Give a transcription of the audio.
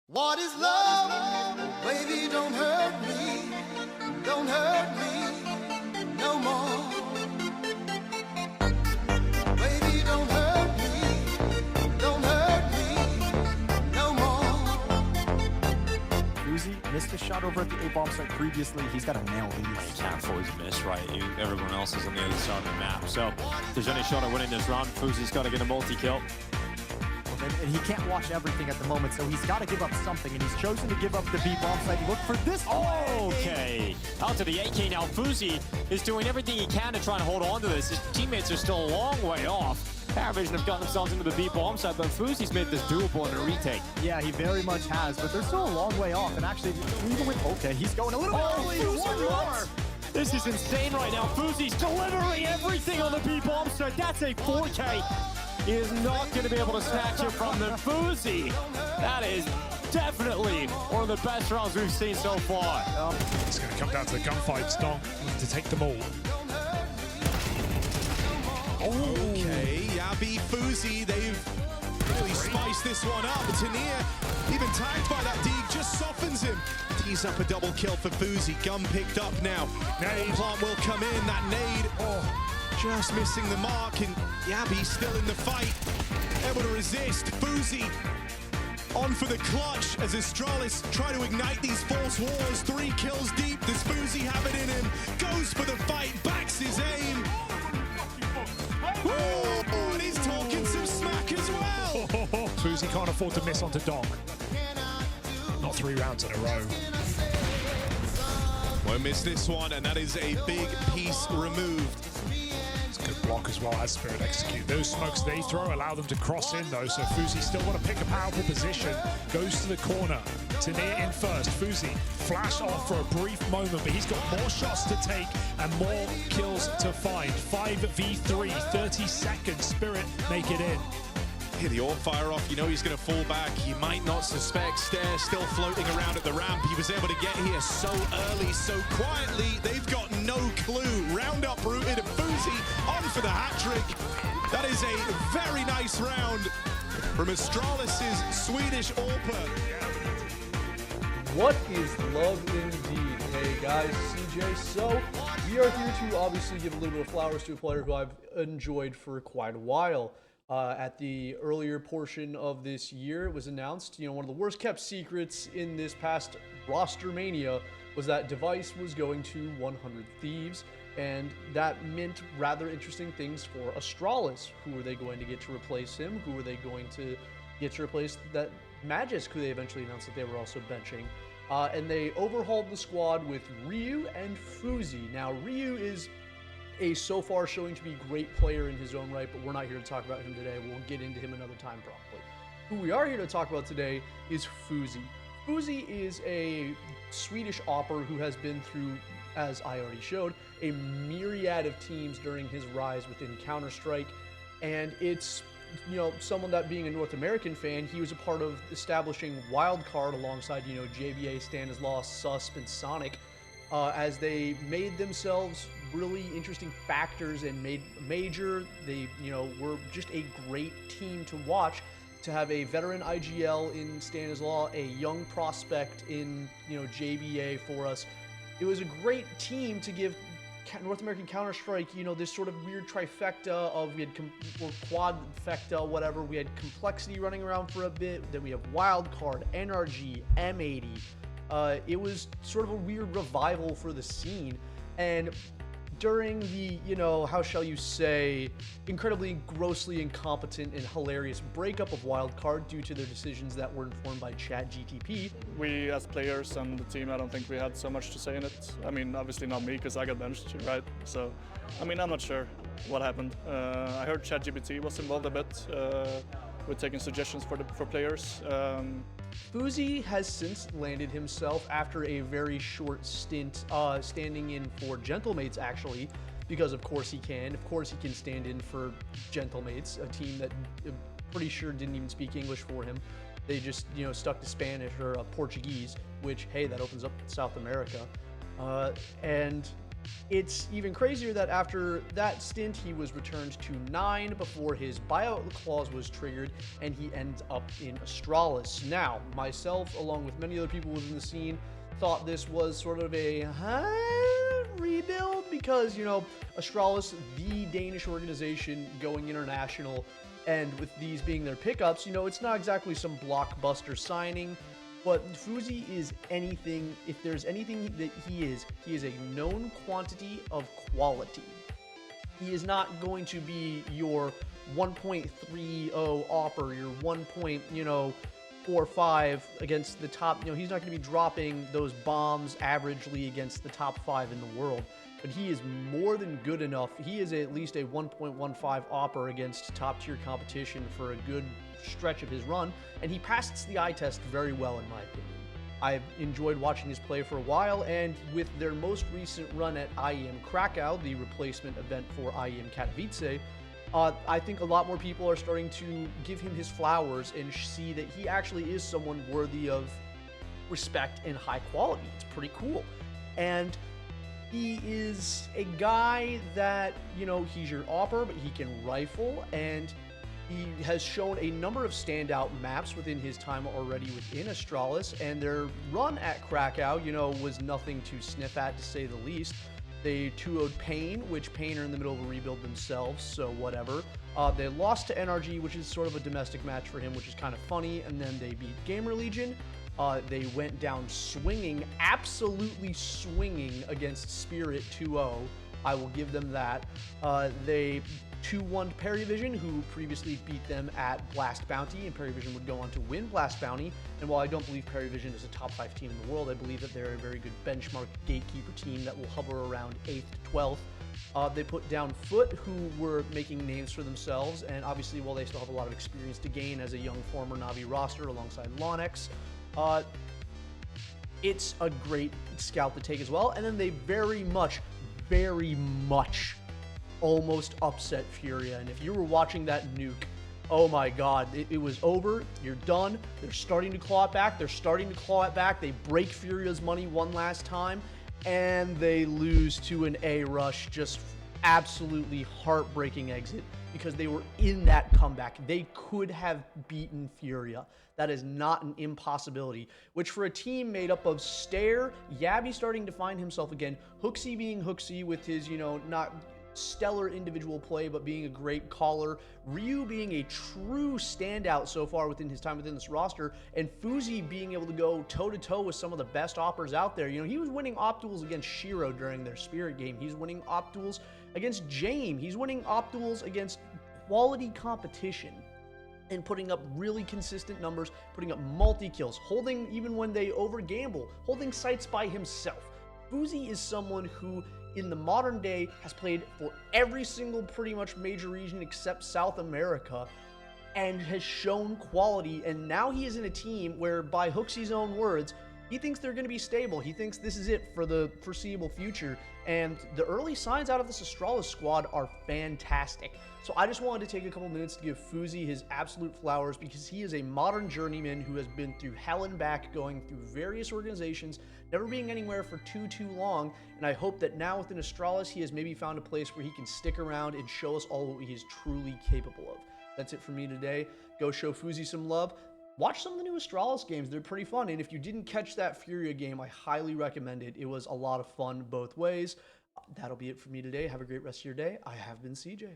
What is love? Baby, don't hurt me. Don't hurt me no more. Baby, don't hurt me. Don't hurt me no more. Phzy missed a shot over at the A-bomb site previously. He's got to nail these. He can't afford to miss, right? Everyone else is on the other side of the map. So if there's any shot at winning this round, Phzy's got to get a multi-kill. And he can't watch everything at the moment, so he's got to give up something, and he's chosen to give up the B-bomb site. Look for this. Okay, out to the AK now. Phzy is doing everything he can to try and hold on to this. His teammates are still a long way off. Paravision have gotten themselves into the B-bomb site, but Phzy's made this doable in a retake. Yeah, he very much has, but they're still a long way off, and actually, even with, okay, he's going a little bit early. One more. This is insane right now. Phzy's delivering everything on the B-bomb site. That's a 4K. He is not going to be able to snatch it from the Phzy. That is definitely one of the best rounds we've seen so far. It's going to come down to the gunfights. Donk to take them all. Okay, Yabi, Phzy, they've really spiced this one up. Tania, even tagged by that Deeg, just softens him. Tees up a double kill for Phzy. Gun picked up now. Nade plant will come in. That nade, just missing the mark, and Yabi still in the fight, able to resist. Phzy on for the clutch as Astralis try to ignite these false wars. 3 kills deep. Does Phzy have it in him? Goes for the fight, backs his aim. Oh, and he's talking some smack as well. Phzy can't afford to miss onto Donk. Not 3 rounds in a row. Won't miss this one, and that is a big piece removed. Good block as well as Spirit execute. Those smokes they throw allow them to cross in though, so Phzy still want to pick a powerful position. Goes to the corner. Tania in first. Phzy flash off for a brief moment, but he's got more shots to take and more kills to find. 5v3, 30 seconds. Spirit make it in. Here, the AWP fire off, you know he's going to fall back. He might not suspect. Stairs still floating around at the ramp. He was able to get here so early, so quietly. They've got no clue. Round uprooted, and Phzy on for the hat-trick. That is a very nice round from Astralis' Swedish AWPer. What is love indeed? Hey guys, CJ. So we are here to obviously give a little bit of flowers to a player who I've enjoyed for quite a while. At the earlier portion of this year, it was announced, one of the worst kept secrets in this past roster mania was that Device was going to 100 Thieves, and that meant rather interesting things for Astralis. Who were they going to get to replace him? Who were they going to get to replace that Magisk, who they eventually announced that they were also benching? And they overhauled the squad with Ryu and Phzy. Now, Ryu is so far showing to be a great player in his own right, but we're not here to talk about him today. We'll get into him another time probably. Who we are here to talk about today is Phzy. Phzy is a Swedish AWPer who has been through, as I already showed, a myriad of teams during his rise within Counterstrike, and it's someone that, being a North American fan, he was a part of establishing Wildcard alongside JBA, Stanislaus, Susp, and Sonic, as they made themselves really interesting factors and made major. They were just a great team to watch. To have a veteran IGL in Stanislaus, a young prospect in JBA for us, it was a great team to give North American Counter-Strike this sort of weird trifecta of, we had or quadfecta, whatever. We had Complexity running around for a bit, then we have Wildcard, NRG, M80. It was sort of a weird revival for the scene, and during the, how shall you say, incredibly grossly incompetent and hilarious breakup of Wildcard due to their decisions that were informed by ChatGTP. We as players and the team, I don't think we had so much to say in it. I mean, obviously not me, because I got benched, right? So, I mean, I'm not sure what happened. I heard ChatGPT was involved a bit with taking suggestions for players. Phzy has since landed himself after a very short stint standing in for Gentlemates, actually, because of course he can. Of course he can stand in for Gentlemates, a team that I'm pretty sure didn't even speak English for him. They just, stuck to Spanish or Portuguese, which, hey, that opens up South America. And It's even crazier that after that stint, he was returned to 9 before his buyout clause was triggered, and he ends up in Astralis. Now, myself, along with many other people within the scene, thought this was sort of a rebuild because, you know, Astralis, the Danish organization going international, and with these being their pickups, you know, it's not exactly some blockbuster signing. But Phzy is anything, if there's anything that he is a known quantity of quality. He is not going to be your 1.30 opper, your 1.45 against the top. You know, he's not going to be dropping those bombs averagely against the top 5 in the world. But he is more than good enough. He is at least a 1.15 opper against top tier competition for a good stretch of his run, and he passed the eye test very well in my opinion. I've enjoyed watching his play for a while, and with their most recent run at IEM Krakow, the replacement event for IEM Katowice, I think a lot more people are starting to give him his flowers and see that he actually is someone worthy of respect and high quality. It's pretty cool. And he is a guy that, you know, he's your opper, but he can rifle, and he has shown a number of standout maps within his time already within Astralis, and their run at Krakow, you know, was nothing to sniff at, to say the least. They 2-0'd Pain, which Pain are in the middle of a rebuild themselves, so whatever. They lost to NRG, which is sort of a domestic match for him, which is kind of funny, and then they beat Gamer Legion. They went down swinging, absolutely swinging against Spirit 2-0. I will give them that. They 2-1 Perivision, who previously beat them at Blast Bounty, and Perivision would go on to win Blast Bounty. And while I don't believe Perivision is a top 5 team in the world, I believe that they're a very good benchmark gatekeeper team that will hover around 8th to 12th. They put down Foot, who were making names for themselves, and obviously while they still have a lot of experience to gain as a young former Navi roster alongside Lonex, it's a great scout to take as well. And then they very much almost upset Furia. And if you were watching that nuke, oh my god, it was over. You're done. They're starting to claw it back. They break Furia's money one last time, and they lose to an A rush. Just absolutely heartbreaking exit, because they were in that comeback. They could have beaten Furia. That is not an impossibility, which for a team made up of Stare, Yabby starting to find himself again, Hooksy being Hooksy with his, you know, not stellar individual play, but being a great caller, Ryu being a true standout so far within his time within this roster, and Phzy being able to go toe-to-toe with some of the best oppers out there. You know, he was winning op-duels against Shiro during their Spirit game. He's winning op-duels against Jame. He's winning op-duels against quality competition and putting up really consistent numbers, putting up multi-kills, holding, even when they over-gamble, holding sites by himself. Phzy is someone who, in the modern day, has played for every single pretty much major region except South America, and has shown quality, and now he is in a team where, by Hooksy's own words, he thinks they're going to be stable. He thinks this is it for the foreseeable future, and the early signs out of this Astralis squad are fantastic. So I just wanted to take a couple minutes to give Phzy his absolute flowers, because he is a modern journeyman who has been through hell and back, going through various organizations, never being anywhere for too long, and I hope that now within Astralis he has maybe found a place where he can stick around and show us all what he is truly capable of. That's it for me today. Go show Phzy some love. Watch some of the new Astralis games. They're pretty fun. And if you didn't catch that Furia game, I highly recommend it. It was a lot of fun both ways. That'll be it for me today. Have a great rest of your day. I have been CJ.